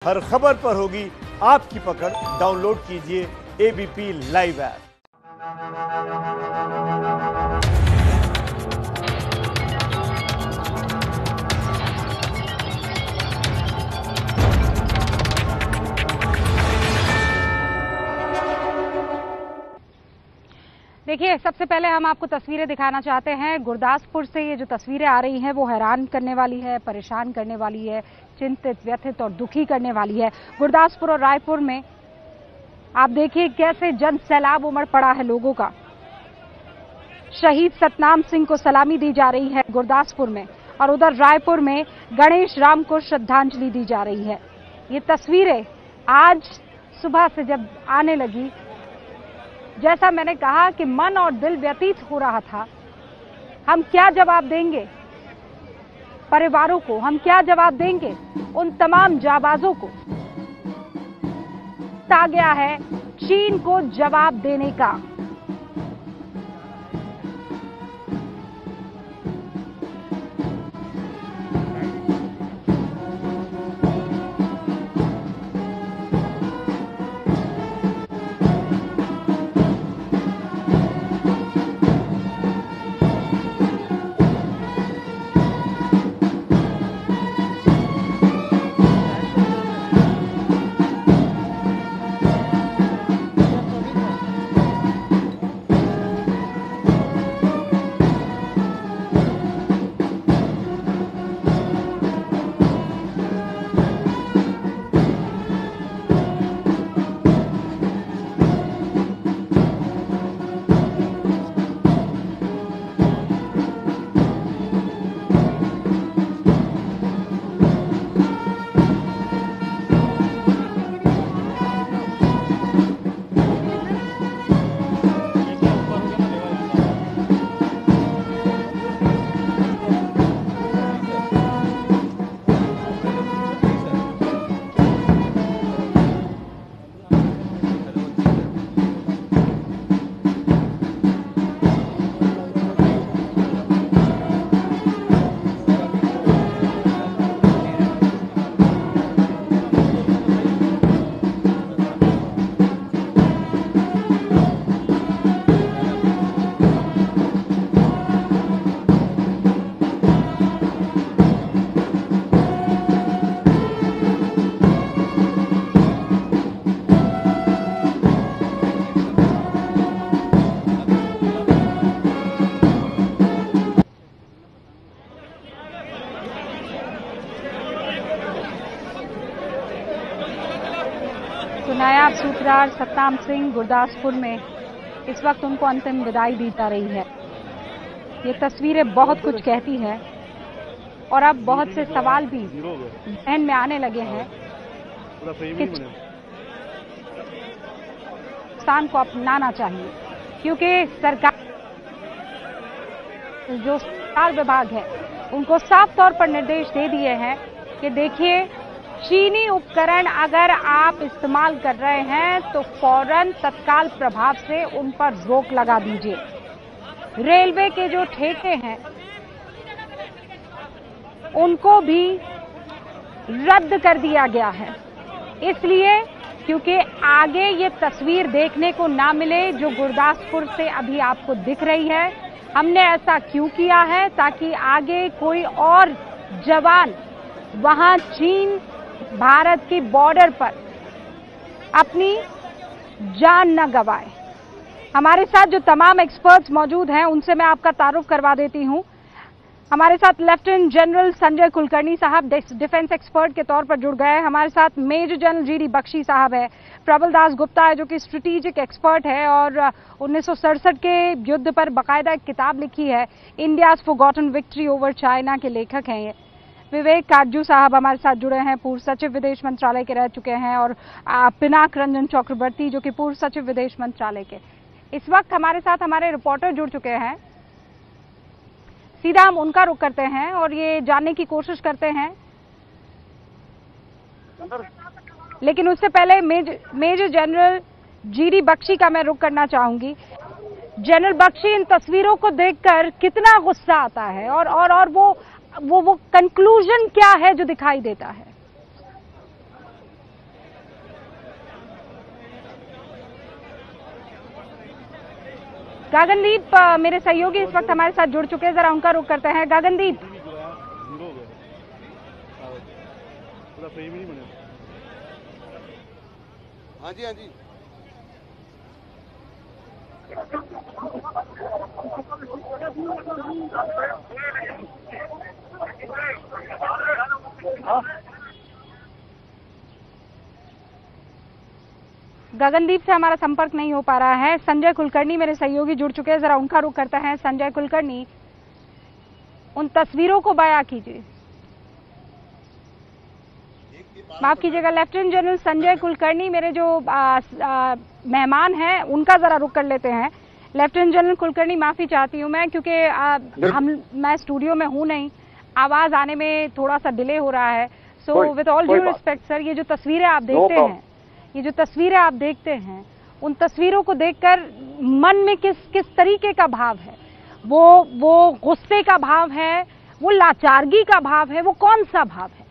हर खबर पर होगी आपकी पकड़। डाउनलोड कीजिए एबीपी लाइव ऐप। देखिए, सबसे पहले हम आपको तस्वीरें दिखाना चाहते हैं। गुरदासपुर से ये जो तस्वीरें आ रही हैं वो हैरान करने वाली है, परेशान करने वाली है, चिंतित, व्यथित और दुखी करने वाली है। गुरदासपुर और रायपुर में आप देखिए कैसे जन सैलाब उमड़ पड़ा है लोगों का। शहीद सतनाम सिंह को सलामी दी जा रही है गुरदासपुर में, और उधर रायपुर में गणेश राम को श्रद्धांजलि दी जा रही है। ये तस्वीरें आज सुबह से जब आने लगी, जैसा मैंने कहा कि मन और दिल व्यतीत हो रहा था। हम क्या जवाब देंगे परिवारों को, हम क्या जवाब देंगे उन तमाम जाबाजों को। आ गया है चीन को जवाब देने का। तो नायब सूत्रधार सतनाम सिंह गुरदासपुर में इस वक्त उनको अंतिम विदाई दी जा रही है। ये तस्वीरें बहुत कुछ कहती है और अब बहुत से सवाल भी जहन में आने लगे हैं कि पाकिस्तान को अपनाना चाहिए, क्योंकि सरकार जो सरकार विभाग है उनको साफ तौर पर निर्देश दे दिए हैं कि देखिए, चीनी उपकरण अगर आप इस्तेमाल कर रहे हैं तो फौरन तत्काल प्रभाव से उन पर रोक लगा दीजिए। रेलवे के जो ठेके हैं उनको भी रद्द कर दिया गया है, इसलिए क्योंकि आगे ये तस्वीर देखने को ना मिले जो गुरदासपुर से अभी आपको दिख रही है। हमने ऐसा क्यों किया है? ताकि आगे कोई और जवान वहां चीन भारत की बॉर्डर पर अपनी जान न गंवाए। हमारे साथ जो तमाम एक्सपर्ट्स मौजूद हैं उनसे मैं आपका तारुफ करवा देती हूं। हमारे साथ लेफ्टिनेंट जनरल संजय कुलकर्णी साहब डिफेंस एक्सपर्ट के तौर पर जुड़ गए हैं। हमारे साथ मेजर जनरल जीडी बख्शी साहब है। प्रबल दास गुप्ता है जो कि स्ट्रेटेजिक एक्सपर्ट है और 1967 के युद्ध पर बाकायदा एक किताब लिखी है, India's forgotten victory over China के लेखक हैं ये। विवेक काटजू साहब हमारे साथ जुड़े हैं, पूर्व सचिव विदेश मंत्रालय के रह चुके हैं, और पिनाक रंजन चक्रवर्ती जो कि पूर्व सचिव विदेश मंत्रालय के। इस वक्त हमारे साथ हमारे रिपोर्टर जुड़ चुके हैं। सीधा हम उनका रुख करते हैं और ये जानने की कोशिश करते हैं, लेकिन उससे पहले मेजर जनरल जीडी बख्शी का मैं रुख करना चाहूंगी। जनरल बख्शी, इन तस्वीरों को देखकर कितना गुस्सा आता है और वो कंक्लूजन क्या है जो दिखाई देता है? गगनदीप मेरे सहयोगी इस वक्त हमारे साथ जुड़ चुके हैं, जरा उनका रुख करते हैं। गगनदीप, हाँ जी, हाँ जी। गगनदीप से हमारा संपर्क नहीं हो पा रहा है। संजय कुलकर्णी मेरे सहयोगी जुड़ चुके हैं, जरा उनका रुख करते हैं। संजय कुलकर्णी, उन तस्वीरों को बयां कीजिए। माफ कीजिएगा, लेफ्टिनेंट जनरल संजय कुलकर्णी मेरे जो मेहमान हैं उनका जरा रुख कर लेते हैं। लेफ्टिनेंट जनरल कुलकर्णी, माफी चाहती हूं मैं, क्योंकि मैं स्टूडियो में हूं नहीं, आवाज आने में थोड़ा सा डिले हो रहा है। So with all due respect sir, ये जो तस्वीरें आप देखते हैं, उन तस्वीरों को देखकर मन में किस तरीके का भाव है? वो गुस्से का भाव है, वो लाचारगी का भाव है, वो कौन सा भाव है?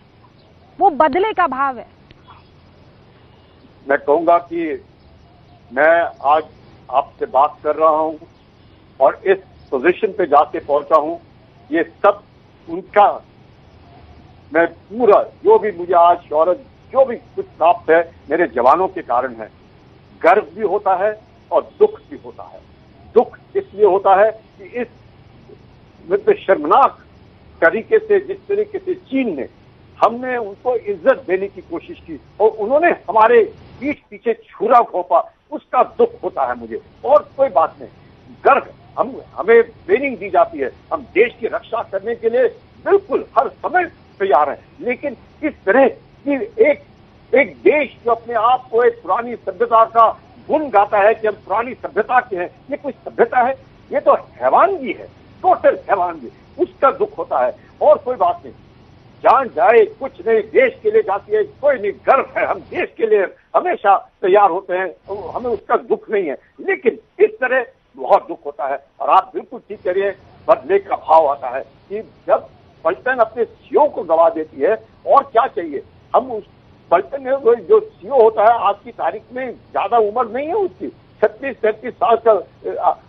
वो बदले का भाव है? मैं कहूंगा कि मैं आज आपसे बात कर रहा हूं और इस पोजीशन पे जाके पहुंचा हूं, ये सब उनका, मैं पूरा जो भी मुझे आज शौहरत जो भी कुछ प्राप्त है मेरे जवानों के कारण है। गर्व भी होता है और दुख भी होता है। दुख इसलिए होता है कि इस मतलब शर्मनाक तरीके से, जिस तरीके से चीन ने, हमने उनको इज्जत देने की कोशिश की और उन्होंने हमारे पीठ पीछे छुरा घोंपा, उसका दुख होता है मुझे। और कोई बात नहीं, गर्व, हमें ट्रेनिंग दी जाती है, हम देश की रक्षा करने के लिए बिल्कुल हर समय तैयार हैं, लेकिन इस तरह कि एक देश जो अपने आप को एक पुरानी सभ्यता का गुण गाता है कि हम पुरानी सभ्यता के हैं, ये कोई सभ्यता है? ये तो हैवानगी है, टोटल हैवानगी, उसका दुख होता है। और कोई बात नहीं, जान जाए कुछ नहीं, देश के लिए जाती है, कोई नहीं, गर्व है, हम देश के लिए हमेशा तैयार होते हैं, हमें उसका दुख नहीं है। लेकिन इस तरह बहुत दुख होता है। और आप बिल्कुल ठीक कह रही है, बदले का भाव आता है कि जब पलटन अपने सीओ को गवा देती है, और क्या चाहिए? हम उस पलटन में जो सीओ होता है, आज की तारीख में ज्यादा उम्र नहीं है उसकी, 36-37 साल का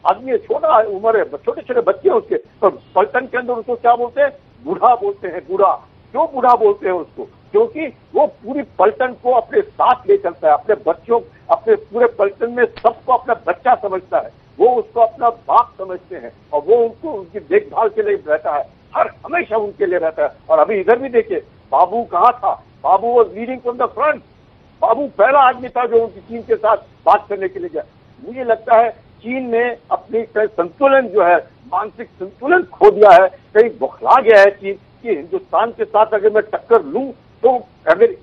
आदमी है, छोटा उम्र है, छोटे छोटे बच्चे हैं उसके, तो पलटन के अंदर उसको क्या बोलते हैं? बूढ़ा बोलते हैं। बूढ़ा क्यों बूढ़ा बोलते हैं उसको? क्योंकि वो पूरी पलटन को अपने साथ ले चलता है, अपने बच्चों, अपने पूरे पलटन में सबको अपना बच्चा समझता है, वो उसको अपना बाप समझते हैं और वो उनको उनकी देखभाल के लिए रहता है, हर हमेशा उनके लिए रहता है। और अभी इधर भी देखिए, बाबू कहाँ था? Babu was leading from the front. Babu पहला आदमी था जो उनकी चीन के साथ बात करने के लिए गया। मुझे लगता है चीन ने अपनी संतुलन जो है, मानसिक संतुलन खो दिया है, कहीं बौखला गया है चीन कि हिंदुस्तान के साथ अगर मैं टक्कर लूं तो अगर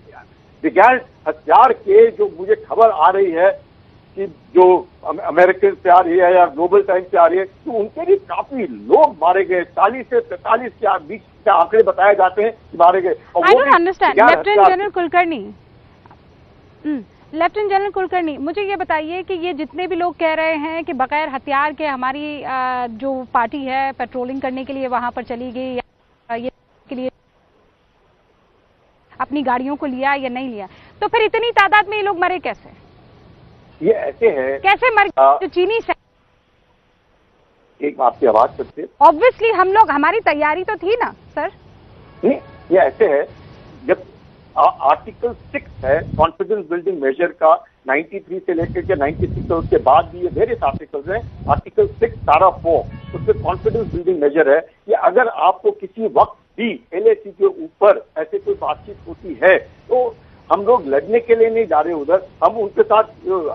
विज्ञान हथियार के, जो मुझे खबर आ रही है कि जो अमेरिकन से आ रही है या ग्लोबल टाइम्स से आ रही है, तो उनके भी काफी लोग मारे गए, 40 से 43 के बीच के आंकड़े बताए जाते हैं कि मारे गए। I don't understand lieutenant general Kulkarni. Lieutenant general Kulkarni, मुझे ये बताइए कि ये जितने भी लोग कह रहे हैं कि बगैर हथियार के हमारी जो पार्टी है पेट्रोलिंग करने के लिए वहां पर चली गई, या ये के लिए अपनी गाड़ियों को लिया या नहीं लिया, तो फिर इतनी तादाद में ये लोग मरे कैसे? ये ऐसे है, कैसे मर जो चीनी से? एक आपकी आवाज करते, ऑब्वियसली हम लोग, हमारी तैयारी तो थी ना सर। नहीं, ये ऐसे है, जब आर्टिकल 6 है कॉन्फिडेंस बिल्डिंग मेजर का, 93 से लेकर के 96 और उसके बाद भी ये वेरियस आर्टिकल्स हैं। आर्टिकल 6 पारा 4 उसमें कॉन्फिडेंस बिल्डिंग मेजर है कि अगर आपको किसी वक्त भी LAC के ऊपर ऐसे कोई बातचीत होती है तो हम लोग लड़ने के लिए नहीं जा रहे उधर, हम उनके साथ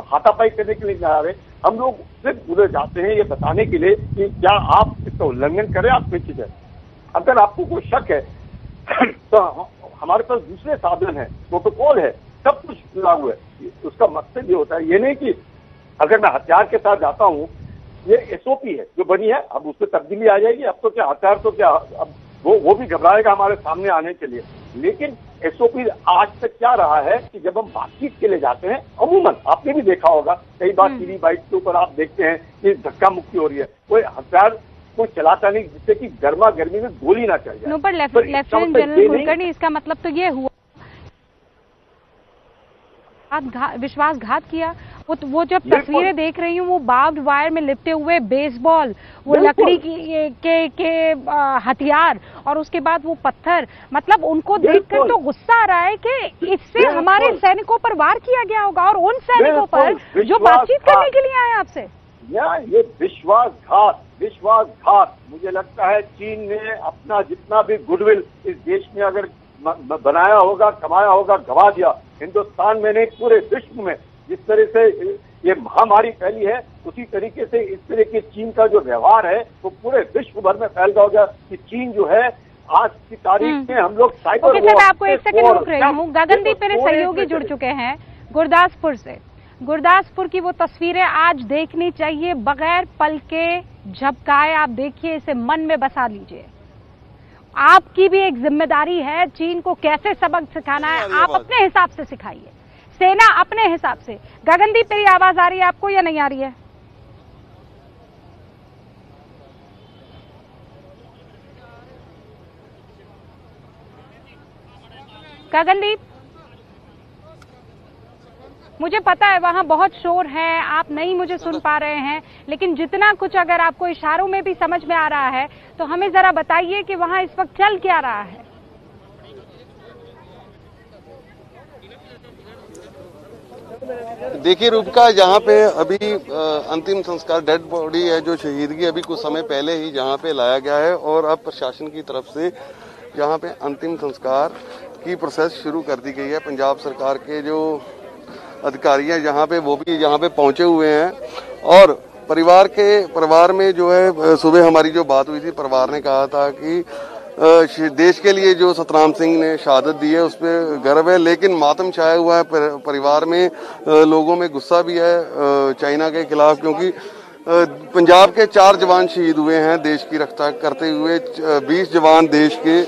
हाथापाई करने के लिए जा रहे, हम लोग सिर्फ उधर जाते हैं ये बताने के लिए कि क्या आप इसका उल्लंघन करें, आप कोई चीज है। अगर आपको कोई शक है तो हमारे पास दूसरे साधन है, प्रोटोकॉल है, सब कुछ लागू है। उसका मकसद ये होता है, ये नहीं कि अगर मैं हथियार के साथ जाता हूँ, ये SOP है जो बनी है, अब उसमें तब्दीली आ जाएगी। अब तो क्या हथियार, तो क्या अब वो भी घबराएगा हमारे सामने आने के लिए। लेकिन SOP आज तक क्या रहा है कि जब हम बातचीत के लिए जाते हैं, अमूमन आपने भी देखा होगा, कई बार टीवी बाइट के ऊपर आप देखते हैं कि धक्का मुक्की हो रही है, कोई हथियार कोई चलाता नहीं जिससे कि गर्मा गर्मी में गोली ना चल जाए। पर लेफ्टिनेंट जनरल कुलकर्णी, इसका मतलब तो ये हुआ विश्वासघात किया वो जब तस्वीरें देख रही हूँ, वो बार्ब्ड वायर में लिपटे हुए बेसबॉल, वो लकड़ी के हथियार और उसके बाद वो पत्थर, मतलब उनको देखकर तो गुस्सा आ रहा है कि इससे हमारे सैनिकों पर वार किया गया होगा और उन सैनिकों पर जो बातचीत करने के लिए आए आपसे। ये विश्वासघात मुझे लगता है चीन ने अपना जितना भी गुडविल इस देश में अगर बनाया होगा, कमाया होगा, गवा दिया। हिंदुस्तान में नहीं, पूरे विश्व में जिस तरह से ये महामारी फैली है, उसी तरीके से इस तरह के चीन का जो व्यवहार है वो पूरे विश्व भर में फैल गया होगा कि चीन जो है आज की तारीख में हम लोग साइबर वॉर। मैं आपको एक सेकंड रोक रही हूँ। गगनदीप मेरे सहयोगी जुड़ चुके हैं गुरदासपुर से। गुरदासपुर की वो तस्वीरें आज देखनी चाहिए, बगैर पल के झपकाए आप देखिए, इसे मन में बसा लीजिए। आपकी भी एक जिम्मेदारी है, चीन को कैसे सबक सिखाना है आप अपने हिसाब से सिखाइए, सेना अपने हिसाब से। गगनदीप मेरी आवाज आ रही है आपको या नहीं आ रही है? गगनदीप, मुझे पता है वहां बहुत शोर है, आप नहीं मुझे सुन पा रहे हैं, लेकिन जितना कुछ अगर आपको इशारों में भी समझ में आ रहा है तो हमें जरा बताइए कि वहां इस वक्त चल क्या रहा है। देखिए रूपका, यहाँ पे अभी अंतिम संस्कार, डेड बॉडी है जो शहीदगी अभी कुछ समय पहले ही यहाँ पे लाया गया है और अब प्रशासन की तरफ से यहाँ पे अंतिम संस्कार की प्रोसेस शुरू कर दी गई है। पंजाब सरकार के जो अधिकारी हैं यहाँ पे, वो भी यहाँ पे पहुंचे हुए हैं और परिवार में जो है, सुबह हमारी जो बात हुई थी, परिवार ने कहा था कि देश के लिए जो सतराम सिंह ने शहादत दी है उस पर गर्व है, लेकिन मातम छाया हुआ है परिवार में, लोगों में गुस्सा भी है चाइना के खिलाफ, क्योंकि पंजाब के 4 जवान शहीद हुए हैं देश की रक्षा करते हुए, 20 जवान देश के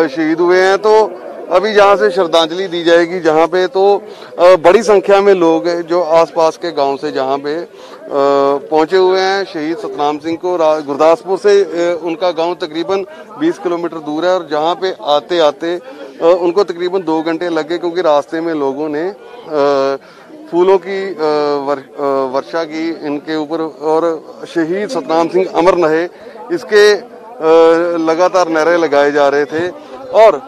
शहीद हुए हैं। तो अभी जहाँ से श्रद्धांजलि दी जाएगी, जहाँ पे तो बड़ी संख्या में लोग जो आसपास के गांव से जहाँ पे पहुंचे हुए हैं शहीद सतनाम सिंह को। गुरदासपुर से उनका गांव तकरीबन 20 किलोमीटर दूर है और जहाँ पे आते आते उनको तकरीबन 2 घंटे लगे, क्योंकि रास्ते में लोगों ने फूलों की वर्षा की इनके ऊपर और शहीद सतनाम सिंह अमर रहे, इसके लगातार नारे लगाए जा रहे थे। और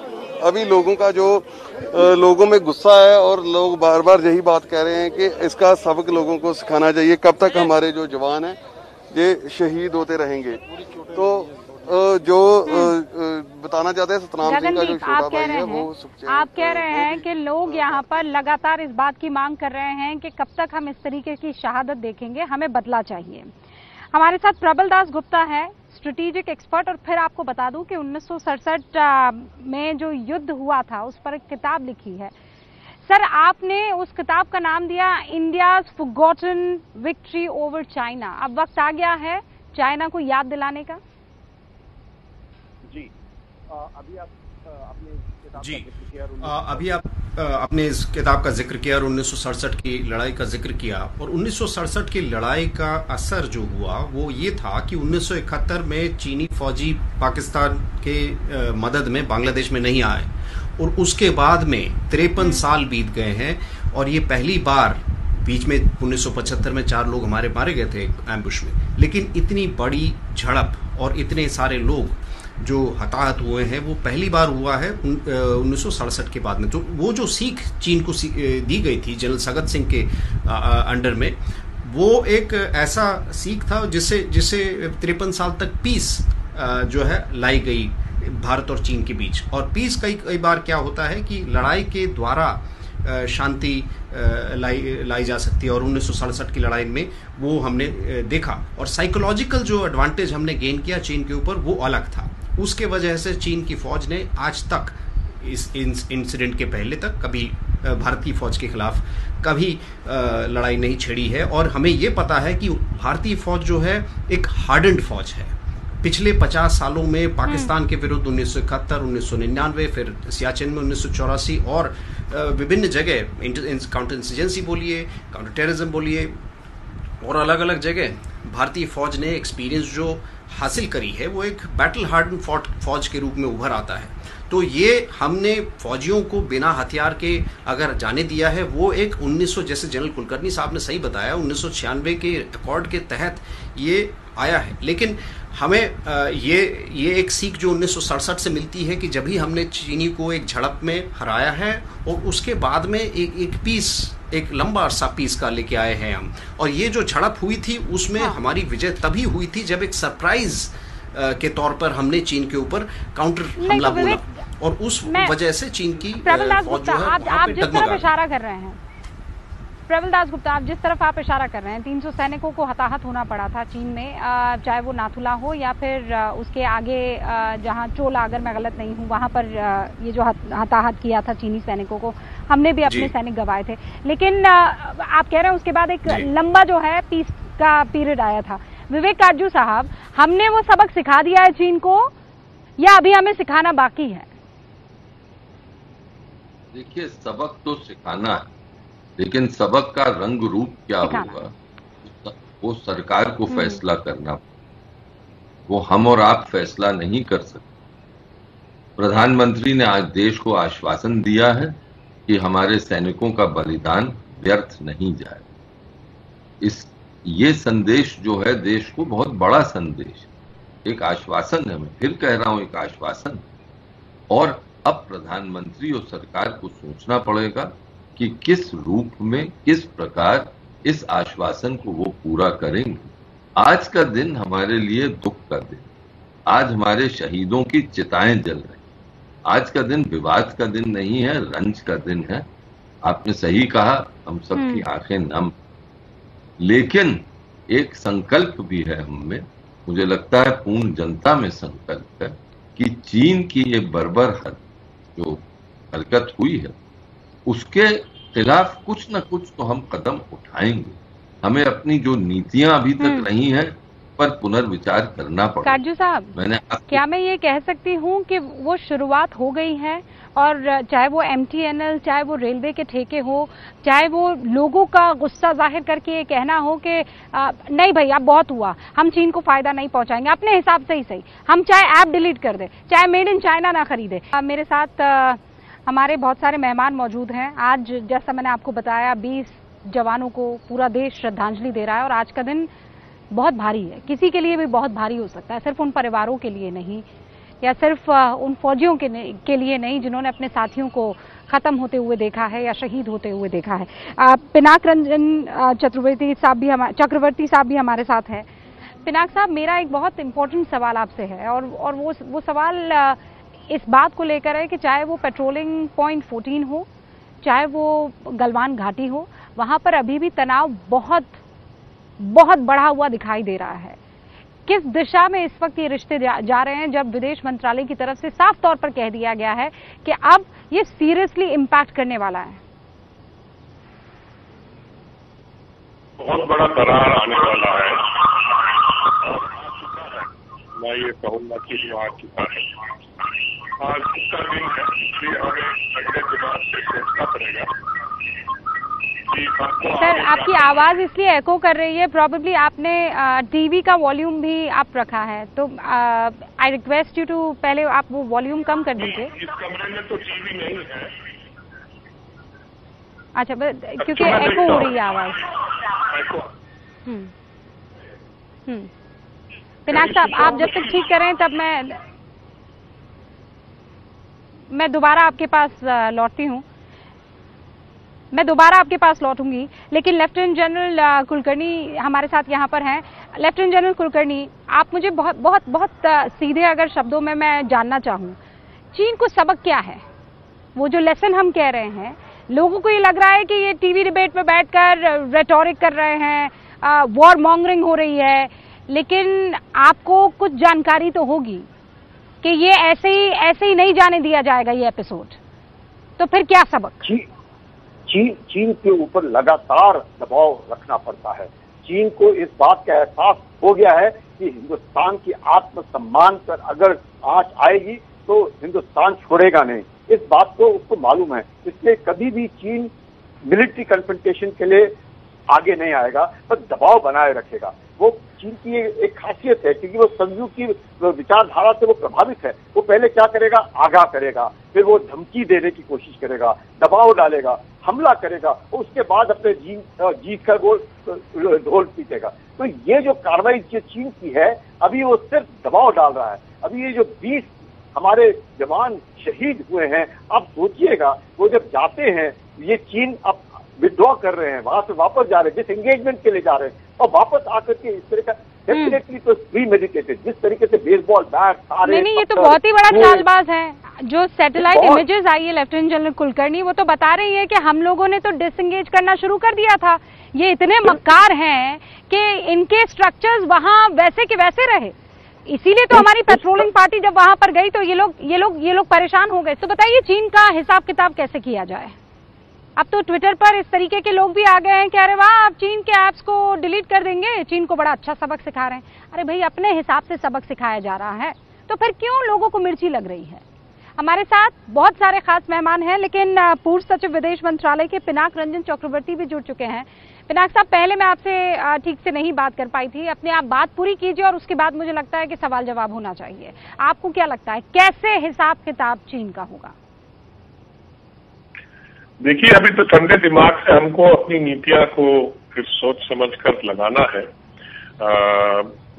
अभी लोगों में गुस्सा है और लोग बार बार यही बात कह रहे हैं कि इसका सबक लोगों को सिखाना चाहिए। कब तक हमारे जो जवान हैं ये शहीद होते रहेंगे? तो जो बताना चाहते हैं सतनाम सिंह का जो छोटा भाई है वो आप कह रहे हैं कि लोग यहाँ पर लगातार इस बात की मांग कर रहे हैं कि कब तक हम इस तरीके की शहादत देखेंगे, हमें बदला चाहिए। हमारे साथ प्रबल दास गुप्ता है, स्ट्रेटेजिक एक्सपर्ट। और फिर आपको बता दूं कि 1967 में जो युद्ध हुआ था उस पर एक किताब लिखी है। सर, आपने उस किताब का नाम दिया India's forgotten victory over China. अब वक्त आ गया है चाइना को याद दिलाने का। जी, अभी आप अपने जी अभी आप आपने इस किताब का जिक्र किया और 1967 की लड़ाई का जिक्र किया। और 1967 की लड़ाई का असर जो हुआ वो ये था कि 1971 में चीनी फौजी पाकिस्तान के मदद में बांग्लादेश में नहीं आए और उसके बाद में 53 साल बीत गए हैं और ये पहली बार, बीच में 1975 में 4 लोग हमारे मारे गए थे एम्बुश में, लेकिन इतनी बड़ी झड़प और इतने सारे लोग जो हताहत हुए हैं वो पहली बार हुआ है 1967 के बाद में। तो वो जो सीख चीन को दी गई थी जनरल सगत सिंह के अंडर में, वो एक ऐसा सीख था जिससे 53 साल तक पीस जो है लाई गई भारत और चीन के बीच। और पीस कई बार क्या होता है कि लड़ाई के द्वारा शांति लाई जा सकती है और 1967 की लड़ाई में वो हमने देखा। और साइकोलॉजिकल जो एडवांटेज हमने गेन किया चीन के ऊपर वो अलग था। उसके वजह से चीन की फौज ने आज तक इस इंसिडेंट के पहले तक कभी भारतीय फौज के खिलाफ कभी लड़ाई नहीं छेड़ी है। और हमें ये पता है कि भारतीय फौज जो है एक हार्डन्ड फौज है। पिछले 50 सालों में पाकिस्तान के विरुद्ध 1971, 1999, फिर सियाचिन में 1984 और विभिन्न जगह काउंटर इंसर्जेंसी बोलिए, काउंटर टेररिज्म बोलिए और अलग अलग जगह भारतीय फौज ने एक्सपीरियंस जो हासिल करी है वो एक बैटल हार्डन फौज के रूप में उभर आता है। तो ये हमने फौजियों को बिना हथियार के अगर जाने दिया है, वो एक 1900, जैसे जनरल कुलकर्णी साहब ने सही बताया, 1996 के अकॉर्ड के तहत ये आया है। लेकिन हमें ये एक सीख जो 1967 से मिलती है कि जब ही हमने चीनी को एक झड़प में हराया है और उसके बाद में एक लंबा अरसा पीस का लेके आए हैं हम, और ये जो झड़प हुई थी उसमें हमारी विजय तभी हुई थी जब एक सरप्राइज के तौर पर हमने चीन के ऊपर काउंटर हमला बोला, और उस वजह से चीन की फौज जो है आप जिस तरफ इशारा कर रहे हैं, प्रबल दास गुप्ता, आप जिस तरफ आप इशारा कर रहे हैं, 300 सैनिकों को हताहत होना पड़ा था चीन में, चाहे वो नाथुला हो या फिर उसके आगे जहां चोला, अगर मैं गलत नहीं हूं, वहां पर ये जो हताहत किया था चीनी सैनिकों को, हमने भी अपने सैनिक गंवाए थे। लेकिन आप कह रहे हैं उसके बाद एक लंबा जो है पीस का पीरियड आया था। विवेक काटजू साहब, हमने वो सबक सिखा दिया है चीन को या अभी हमें सिखाना बाकी है? देखिए, सबक तो सिखाना है, लेकिन सबक का रंग रूप क्या होगा वो सरकार को फैसला करना, वो हम और आप फैसला नहीं कर सकते। प्रधानमंत्री ने आज देश को आश्वासन दिया है कि हमारे सैनिकों का बलिदान व्यर्थ नहीं जाए। ये संदेश जो है देश को बहुत बड़ा संदेश, एक आश्वासन है, मैं फिर कह रहा हूं, एक आश्वासन। और अब प्रधानमंत्री और सरकार को सोचना पड़ेगा कि किस रूप में, किस प्रकार इस आश्वासन को वो पूरा करेंगे। आज का दिन हमारे लिए दुख का दिन, आज हमारे शहीदों की चिताएं जल रही, आज का दिन विवाद का दिन नहीं है, रंज का दिन है। आपने सही कहा, हम सबकी आंखें नम, लेकिन एक संकल्प भी है हम में, मुझे लगता है पूर्ण जनता में संकल्प है कि चीन की ये बर्बर जो हरकत हुई है उसके खिलाफ कुछ न कुछ तो हम कदम उठाएंगे। हमें अपनी जो नीतियां अभी तक रही हैं पर पुनर्विचार करना पड़ेगा। काटजू साहब, क्या मैं ये कह सकती हूँ कि वो शुरुआत हो गई है, और चाहे वो MTNL, चाहे वो रेलवे के ठेके हो, चाहे वो लोगों का गुस्सा जाहिर करके ये कहना हो कि नहीं भाई अब बहुत हुआ, हम चीन को फायदा नहीं पहुंचाएंगे, अपने हिसाब से ही सही, हम चाहे ऐप डिलीट कर दे, चाहे मेड इन चाइना ना खरीदे। मेरे साथ हमारे बहुत सारे मेहमान मौजूद हैं। आज जैसा मैंने आपको बताया, 20 जवानों को पूरा देश श्रद्धांजलि दे रहा है, और आज का दिन बहुत भारी है, किसी के लिए भी बहुत भारी हो सकता है, सिर्फ उन परिवारों के लिए नहीं, या सिर्फ उन फौजियों के लिए नहीं जिन्होंने अपने साथियों को खत्म होते हुए देखा है या शहीद होते हुए देखा है। पिनाक रंजन चक्रवर्ती साहब भी हमारे साथ हैं। पिनाक साहब, मेरा एक बहुत इंपॉर्टेंट सवाल आपसे है, और वो सवाल इस बात को लेकर है कि चाहे वो पेट्रोलिंग पॉइंट 14 हो, चाहे वो गलवान घाटी हो, वहां पर अभी भी तनाव बहुत बहुत बढ़ा हुआ दिखाई दे रहा है। किस दिशा में इस वक्त ये रिश्ते जा रहे हैं, जब विदेश मंत्रालय की तरफ से साफ तौर पर कह दिया गया है कि अब ये सीरियसली इम्पैक्ट करने वाला है? बहुत बड़ा दरार आने वाला है। मैं ये कहूंगा कि जो आ चुका है, आज का दिन है, इसलिए हमें अगले दिमाग से सोचना पड़ेगा। सर, आपकी आवाज इसलिए एको कर रही है, प्रॉबेबली आपने टीवी का वॉल्यूम भी आप रखा है, तो आई रिक्वेस्ट यू टू पहले आप वो वॉल्यूम कम कर दीजिए। इस कमरे में तो टीवी नहीं है। अच्छा, क्योंकि एको हो रही है आवाज। पिनाक साहब, आप जब तक ठीक करें तब मैं दोबारा आपके पास लौटती हूँ, मैं दोबारा आपके पास लौटूंगी। लेकिन लेफ्टिनेंट जनरल कुलकर्णी हमारे साथ यहाँ पर हैं। लेफ्टिनेंट जनरल कुलकर्णी, आप मुझे बहुत बहुत बहुत सीधे अगर शब्दों में मैं जानना चाहूँ, चीन को सबक क्या है? वो जो लेसन हम कह रहे हैं, लोगों को ये लग रहा है कि ये टीवी डिबेट में बैठकर रेटोरिक कर रहे हैं, वॉर मॉन्गरिंग हो रही है, लेकिन आपको कुछ जानकारी तो होगी कि ये ऐसे ही नहीं जाने दिया जाएगा ये एपिसोड। तो फिर क्या सबक? चीन के ऊपर लगातार दबाव रखना पड़ता है। चीन को इस बात का एहसास हो गया है कि हिंदुस्तान की आत्मसम्मान पर अगर आंच आएगी तो हिंदुस्तान छोड़ेगा नहीं, इस बात को उसको मालूम है। इसलिए कभी भी चीन मिलिट्री कन्फ्रंटेशन के लिए आगे नहीं आएगा, पर दबाव बनाए रखेगा। वो चीन की एक खासियत है, क्योंकि वो संजू की विचारधारा से वो प्रभावित है। वो पहले क्या करेगा, आगाह करेगा, फिर वो धमकी देने की कोशिश करेगा, दबाव डालेगा, हमला करेगा, और उसके बाद अपने जीत का ढोल पीटेगा। तो ये जो कार्रवाई चीन की है, अभी वो सिर्फ दबाव डाल रहा है। अभी ये जो 20 हमारे जवान शहीद हुए हैं, आप सोचिएगा वो जब जाते हैं, ये चीन अब विड्रॉ कर रहे हैं, वहां से वापस जा रहे हैं, जिस एंगेजमेंट के लिए जा रहे हैं, और वापस आकर के इस तरह का डेफिनेटली तो प्रीमेडिटेटेड, जिस तरीके से बेसबॉल बैट सारे नहीं, ये तो बहुत ही बड़ा चालबाज है। जो सैटेलाइट इमेजेस आई है लेफ्टिनेंट जनरल कुलकर्णी, वो तो बता रही है कि हम लोगों ने तो डिसएंगेज करना शुरू कर दिया था। ये इतने मक्कार हैं कि इनके स्ट्रक्चर्स वहां वैसे के वैसे रहे, इसीलिए तो हमारी पेट्रोलिंग पार्टी जब वहां पर गई तो ये लोग परेशान हो गए। तो बताइए चीन का हिसाब किताब कैसे किया जाए? अब तो ट्विटर पर इस तरीके के लोग भी आ गए हैं कि अरे वाह, आप चीन के ऐप्स को डिलीट कर देंगे, चीन को बड़ा अच्छा सबक सिखा रहे हैं। अरे भाई, अपने हिसाब से सबक सिखाया जा रहा है तो फिर क्यों लोगों को मिर्ची लग रही है? हमारे साथ बहुत सारे खास मेहमान हैं, लेकिन पूर्व सचिव विदेश मंत्रालय के पिनाक रंजन चक्रवर्ती भी जुड़ चुके हैं। पिनाक साहब, पहले मैं आपसे ठीक से नहीं बात कर पाई थी, अपने आप बात पूरी कीजिए और उसके बाद मुझे लगता है कि सवाल जवाब होना चाहिए। आपको क्या लगता है, कैसे हिसाब किताब चीन का होगा? देखिए, अभी तो ठंडे दिमाग से हमको अपनी नीतियां को फिर सोच समझ कर लगाना है।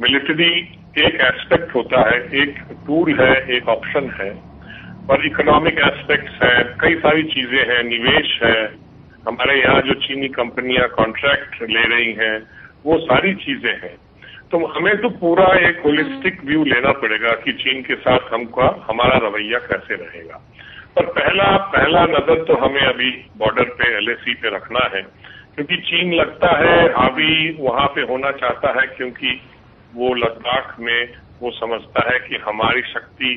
मिलिट्री एक एस्पेक्ट होता है, एक टूल है, एक ऑप्शन है, और इकोनॉमिक एस्पेक्ट्स हैं, कई सारी चीजें हैं, निवेश है, हमारे यहाँ जो चीनी कंपनियां कॉन्ट्रैक्ट ले रही हैं, वो सारी चीजें हैं। तो हमें तो पूरा एक होलिस्टिक व्यू लेना पड़ेगा कि चीन के साथ हमारा रवैया कैसे रहेगा। पर पहला नजर तो हमें अभी बॉर्डर पे LAC पे रखना है, क्योंकि चीन लगता है हावी वहां पे होना चाहता है, क्योंकि वो लद्दाख में वो समझता है कि हमारी शक्ति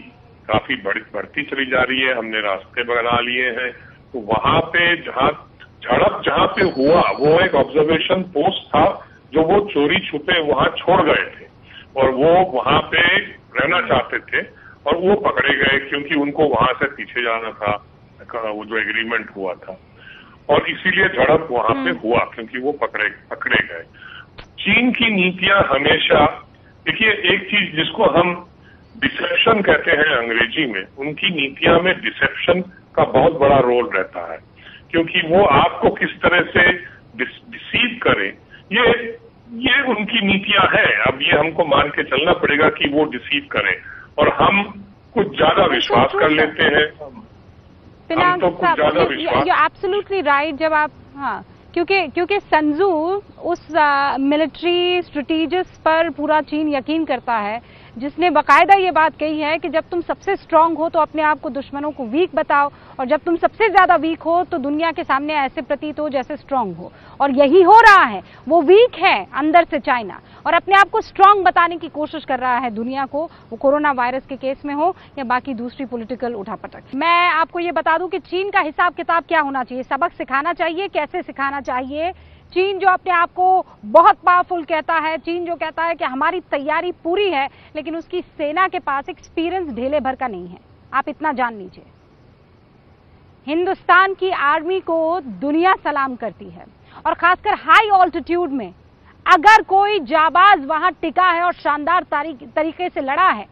काफी बढ़ती चली जा रही है, हमने रास्ते बना लिए हैं। तो वहां पे झड़प जहां पे हुआ, वो एक ऑब्जर्वेशन पोस्ट था जो वो चोरी छुपे वहां छोड़ गए थे, और वो वहां पे रहना चाहते थे, और वो पकड़े गए क्योंकि उनको वहां से पीछे जाना था, वो जो एग्रीमेंट हुआ था, और इसीलिए झड़प वहां पे हुआ, क्योंकि वो पकड़े गए। चीन की नीतियां हमेशा, देखिए, एक चीज जिसको हम डिसेप्शन कहते हैं अंग्रेजी में, उनकी नीतियां में डिसेप्शन का बहुत बड़ा रोल रहता है, क्योंकि वो आपको किस तरह से डिसीव करें, ये उनकी नीतियां हैं। अब ये हमको मान के चलना पड़ेगा कि वो डिसीव करें, और हम कुछ ज्यादा विश्वास कर लेते हैं। हम तो कुछ ज्यादा विश्वास, एब्सोल्युटली राइट। जब आप, हाँ, क्योंकि संजू उस मिलिट्री स्ट्रेटेजिस्ट पर पूरा चीन यकीन करता है, जिसने बाकायदा ये बात कही है कि जब तुम सबसे स्ट्रांग हो तो अपने आप को दुश्मनों को वीक बताओ, और जब तुम सबसे ज्यादा वीक हो तो दुनिया के सामने ऐसे प्रतीत हो जैसे स्ट्रांग हो। और यही हो रहा है, वो वीक है अंदर से चाइना, और अपने आप को स्ट्रांग बताने की कोशिश कर रहा है दुनिया को, वो कोरोना वायरस के केस में हो या बाकी दूसरी पॉलिटिकल उठापटक। मैं आपको ये बता दूं कि चीन का हिसाब किताब क्या होना चाहिए, सबक सिखाना चाहिए, कैसे सिखाना चाहिए। चीन जो अपने आप को बहुत पावरफुल कहता है, चीन जो कहता है कि हमारी तैयारी पूरी है, लेकिन उसकी सेना के पास एक्सपीरियंस ढेले भर का नहीं है। आप इतना जान लीजिए, हिंदुस्तान की आर्मी को दुनिया सलाम करती है, और खासकर हाई ऑल्टीट्यूड में अगर कोई जाबाज वहां टिका है और शानदार तरीके से लड़ा है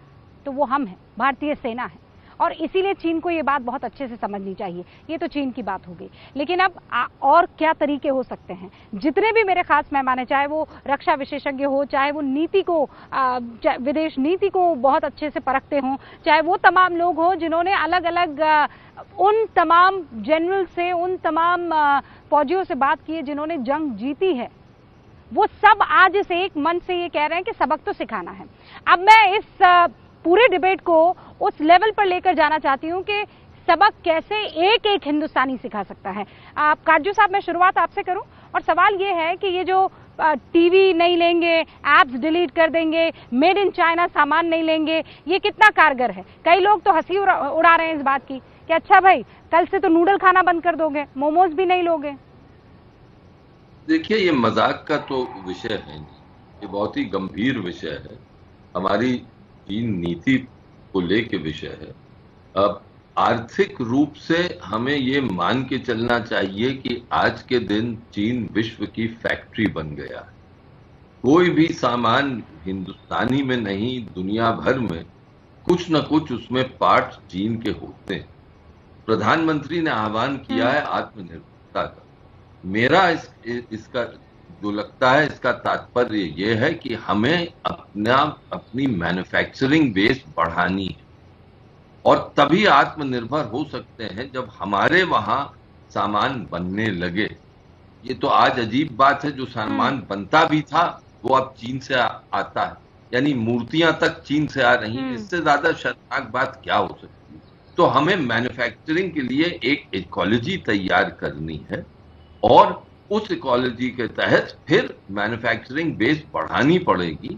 तो वो हम हैं, भारतीय सेना है। और इसीलिए चीन को ये बात बहुत अच्छे से समझनी चाहिए। ये तो चीन की बात हो गई, लेकिन अब और क्या तरीके हो सकते हैं? जितने भी मेरे खास मेहमान हैं, चाहे वो रक्षा विशेषज्ञ हो, चाहे वो नीति को, विदेश नीति को बहुत अच्छे से परखते हों, चाहे वो तमाम लोग हों जिन्होंने अलग अलग उन तमाम जनरल से, उन तमाम फौजियों से बात की है जिन्होंने जंग जीती है, वो सब आज इस एक मन से ये कह रहे हैं कि सबक तो सिखाना है। अब मैं इस पूरे डिबेट को उस लेवल पर लेकर जाना चाहती हूं कि सबक कैसे एक एक हिंदुस्तानी सिखा सकता है। काजू साहब, मैं शुरुआत आपसे करूं, और सवाल ये है कि ये जो टीवी नहीं लेंगे, एप्स डिलीट कर देंगे, मेड इन चाइना सामान नहीं लेंगे, ये कितना कारगर है? कई लोग तो हंसी उड़ा रहे हैं इस बात की कि अच्छा भाई, कल से तो नूडल खाना बंद कर दोगे, मोमोज भी नहीं लोगे। देखिए, ये मजाक का तो विषय है, ये बहुत ही गंभीर विषय है, हमारी चीन नीति को लेके विषय है। अब आर्थिक रूप से हमें ये मान के चलना चाहिए कि आज के दिन चीन विश्व की फैक्ट्री बन गया है। कोई भी सामान हिंदुस्तानी में नहीं, दुनिया भर में कुछ न कुछ उसमें पार्ट चीन के होते हैं। प्रधानमंत्री ने आह्वान किया है आत्मनिर्भरता का। मेरा इसका जो लगता है, इसका तात्पर्य यह है कि हमें अपनी मैन्युफैक्चरिंग बेस बढ़ानी है और तभी आत्मनिर्भर हो सकते हैं जब हमारे वहां सामान बनने लगे। ये तो आज अजीब बात है, जो सामान बनता भी था वो अब चीन से आता है, यानी मूर्तियां तक चीन से आ रही हैं। इससे ज्यादा शर्मनाक बात क्या हो सकती है? तो हमें मैन्युफैक्चरिंग के लिए एक इकोलॉजी तैयार करनी है और उस इकोलॉजी के तहत फिर मैन्युफैक्चरिंग बेस बढ़ानी पड़ेगी।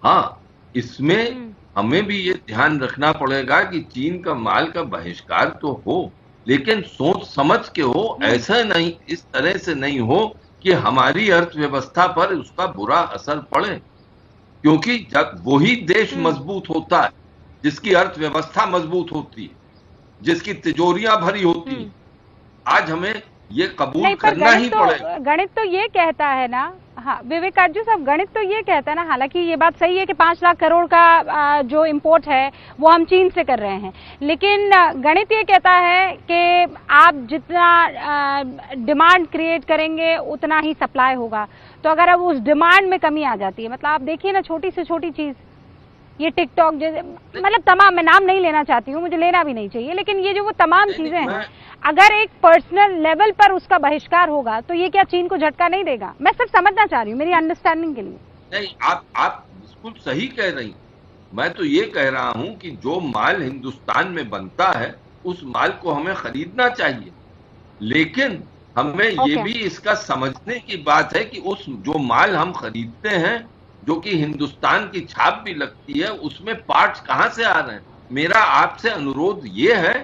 हाँ, इसमें हमें भी ये ध्यान रखना पड़ेगा कि चीन का माल का बहिष्कार तो हो, लेकिन सोच समझ के हो, ऐसा नहीं, इस तरह से नहीं हो कि हमारी अर्थव्यवस्था पर उसका बुरा असर पड़े, क्योंकि जब वही देश मजबूत होता है जिसकी अर्थव्यवस्था मजबूत होती है, जिसकी तिजोरियां भरी होती है। आज हमें ये कबूल करना ही पड़ेगा। गणित तो ये कहता है ना, हाँ विवेकार्जु साहब, गणित तो ये कहता है ना, हालांकि ये बात सही है कि 5 लाख करोड़ का जो इंपोर्ट है वो हम चीन से कर रहे हैं, लेकिन गणित ये कहता है कि आप जितना डिमांड क्रिएट करेंगे उतना ही सप्लाई होगा। तो अगर अब उस डिमांड में कमी आ जाती है, मतलब आप देखिए ना, छोटी से छोटी चीज, ये टिकटॉक जैसे, मतलब तमाम, मैं नाम नहीं लेना चाहती हूँ, मुझे लेना भी नहीं चाहिए, लेकिन ये जो वो तमाम चीजें हैं, अगर एक पर्सनल लेवल पर उसका बहिष्कार होगा तो ये क्या चीन को झटका नहीं देगा? मैं सिर्फ समझना चाह रही हूँ, मेरी अंडरस्टैंडिंग के लिए। नहीं, आप बिल्कुल सही कह रही। मैं तो ये कह रहा हूं कि जो माल हिंदुस्तान में बनता है उस माल को हमें खरीदना चाहिए, लेकिन हमें ये भी इसका समझने की बात है कि उस जो माल हम खरीदते हैं, जो कि हिंदुस्तान की छाप भी लगती है, उसमें पार्ट्स कहां से आ रहे हैं। मेरा आपसे अनुरोध ये है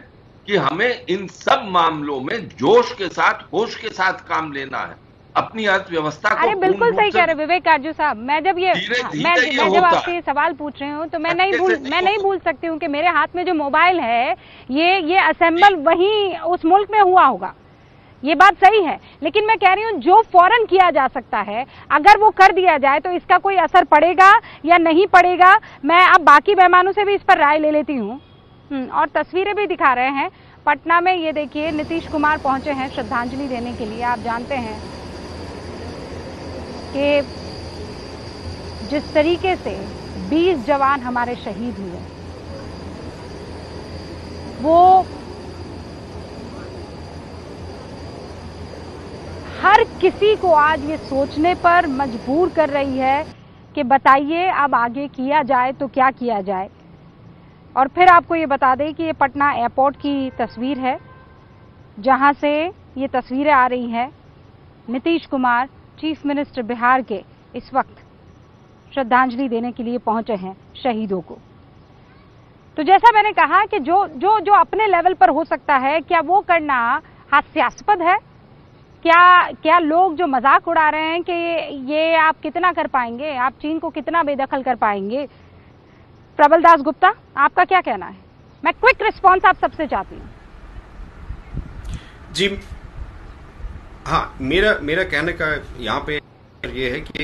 कि हमें इन सब मामलों में जोश के साथ, होश के साथ काम लेना है, अपनी अर्थव्यवस्था को। अरे बिल्कुल सही कह रहे विवेकार्जु साहब। मैं जब मैं जब आपसे सवाल पूछ रही हूँ तो मैं नहीं भूल सकती हूँ कि मेरे हाथ में जो मोबाइल है ये असेंबल वहीं उस मुल्क में हुआ होगा, ये बात सही है, लेकिन मैं कह रही हूँ जो फौरन किया जा सकता है, अगर वो कर दिया जाए तो इसका कोई असर पड़ेगा या नहीं पड़ेगा। मैं अब बाकी मेहमानों से भी इस पर राय ले लेती हूँ और तस्वीरें भी दिखा रहे हैं। पटना में ये देखिए, नीतीश कुमार पहुंचे हैं श्रद्धांजलि देने के लिए। आप जानते हैं कि जिस तरीके से 20 जवान हमारे शहीद हुए, वो हर किसी को आज ये सोचने पर मजबूर कर रही है कि बताइए अब आगे किया जाए तो क्या किया जाए। और फिर आपको ये बता दें कि ये पटना एयरपोर्ट की तस्वीर है, जहां से ये तस्वीरें आ रही हैं। नीतीश कुमार चीफ मिनिस्टर बिहार के इस वक्त श्रद्धांजलि देने के लिए पहुंचे हैं शहीदों को। तो जैसा मैंने कहा कि जो अपने लेवल पर हो सकता है, क्या वो करना हास्यास्पद है? क्या लोग जो मजाक उड़ा रहे हैं कि ये आप कितना कर पाएंगे, आप चीन को कितना बेदखल कर पाएंगे? प्रबल दास गुप्ता, आपका क्या कहना है? मैं क्विक रिस्पांस आप सबसे चाहती हूँ। जी हाँ, मेरा कहने का यहाँ पे ये है कि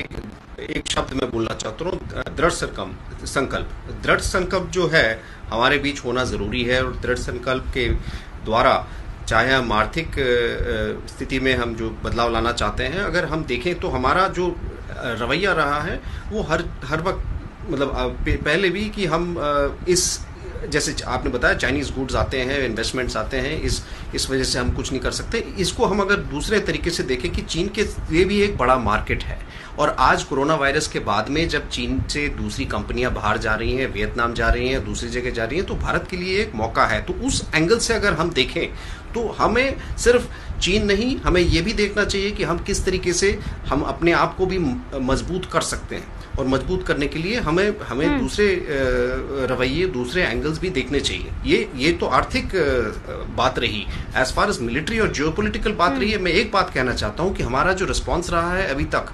एक शब्द मैं बोलना चाहता हूँ, दृढ़ संकल्प। दृढ़ संकल्प जो है हमारे बीच होना जरूरी है, और दृढ़ संकल्प के द्वारा चाहे हम आर्थिक स्थिति में हम जो बदलाव लाना चाहते हैं, अगर हम देखें तो हमारा जो रवैया रहा है वो हर वक्त, मतलब पहले भी, कि हम इस, जैसे आपने बताया, चाइनीज गुड्स आते हैं, इन्वेस्टमेंट्स आते हैं, इस वजह से हम कुछ नहीं कर सकते। इसको हम अगर दूसरे तरीके से देखें कि चीन के लिए भी एक बड़ा मार्केट है, और आज कोरोना वायरस के बाद में जब चीन से दूसरी कंपनियां बाहर जा रही हैं, वियतनाम जा रही हैं, दूसरी जगह जा रही हैं, तो भारत के लिए एक मौका है। तो उस एंगल से अगर हम देखें तो हमें सिर्फ चीन नहीं, हमें ये भी देखना चाहिए कि हम किस तरीके से हम अपने आप को भी मजबूत कर सकते हैं, और मजबूत करने के लिए हमें दूसरे रवैये, दूसरे एंगल्स भी देखने चाहिए। ये तो आर्थिक बात रही। एज फार एज मिलिट्री और जियोपॉलिटिकल बात रही है, मैं एक बात कहना चाहता हूं कि हमारा जो रिस्पांस रहा है अभी तक,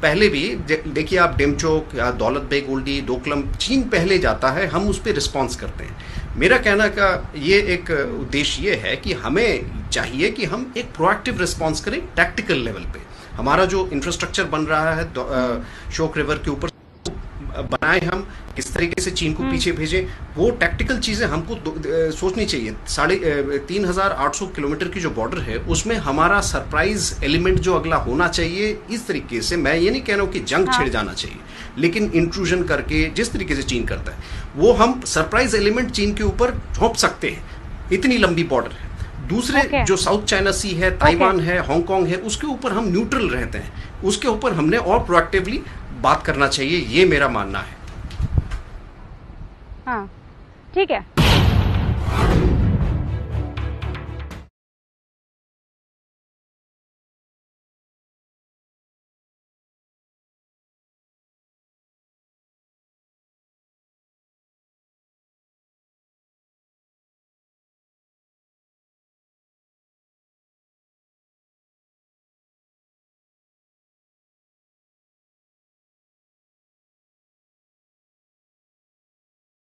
पहले भी देखिए आप, डेमचोक या दौलत बेग ओल्डी, डोकलम, चीन पहले जाता है, हम उस पर रिस्पॉन्स करते हैं। मेरा कहना का ये एक उद्देश्य ये है कि हमें चाहिए कि हम एक प्रोएक्टिव रिस्पांस करें टैक्टिकल लेवल पे। हमारा जो इंफ्रास्ट्रक्चर बन रहा है शोक रिवर के ऊपर बनाए, हम किस तरीके से चीन को पीछे भेजें, वो टैक्टिकल चीजें हमको सोचनी चाहिए। 3,800 किलोमीटर की जो बॉर्डर है उसमें हमारा सरप्राइज एलिमेंट जो अगला होना चाहिए, इस तरीके से मैं ये नहीं कह रहा हूं कि जंग छिड़ जाना चाहिए, लेकिन इंट्रूजन करके जिस तरीके से चीन करता है वो हम सरप्राइज एलिमेंट चीन के ऊपर झोंक सकते हैं। इतनी लंबी बॉर्डर है। दूसरे जो साउथ चाइना सी है, ताइवान है, हांगकांग है, उसके ऊपर हम न्यूट्रल रहते हैं, उसके ऊपर हमने और प्रोएक्टिवली बात करना चाहिए, ये मेरा मानना है। हाँ, ठीक है।